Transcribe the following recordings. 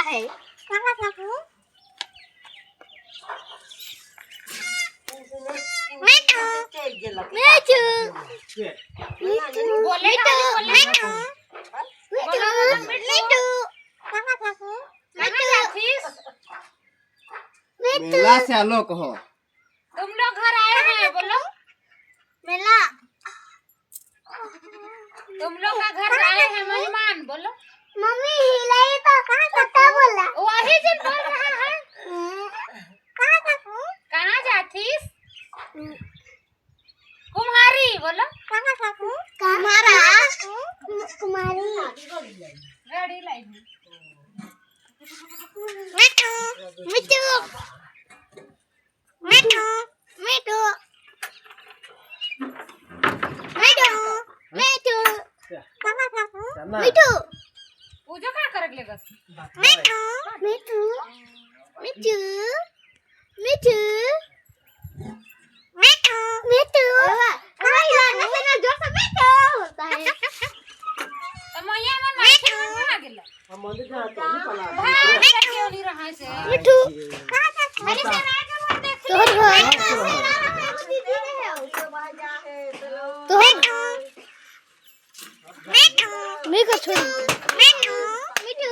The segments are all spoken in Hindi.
है काका काकू मिठू मिठू बोले मिठू मिठू काका काकू कहाँ जातीस मेला से आलो कहो तुम लोग घर आए हैं बोलो मेला तुम लोग का घर आए हैं मेहमान बोलो मम्मी हिलाई तो कहाँ कता बोला वही जन बोल रहा है कहाँ जातीस कुम्हारी बोलो कहाँ काकू कुम्हारा कुमारी गाड़ी लाई मिठू मिठू मिठू मिठू मिठू मिठू कहाँ काकू मिठू पूजा कहाँ कर ले बस मिठू मिठू मिठू मिठू मिठू मिठू नहीं ना जोर से मिठू होता है तो मैया मन माथे में कहाँ गेला हम मंदिर जा तो नहीं पला क्यों नहीं रहा से मिठू कहाँ काकू मैंने से ना के वो देख तो मिठू मैं का छोड़ मिठू मिठू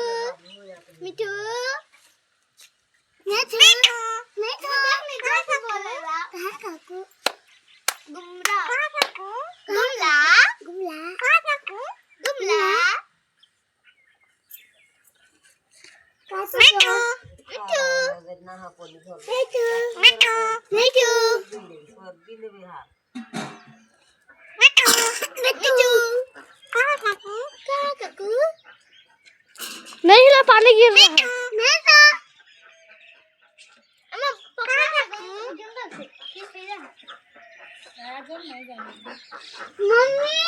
मिठू मिठू मिठू मैं कैसे बोलेगा कहाँ काकू गुमरा कहाँ काकू गुमला गुमला कहाँ काकू गुमला मिठू मिठू मिठू मिठू मिठू मिठू कहाँ काकू नहीं ला पानी गिर रहा है नहीं तो अम्मा पकड़ा काकू जंगल से किस पे जा नहीं जाने मम्मी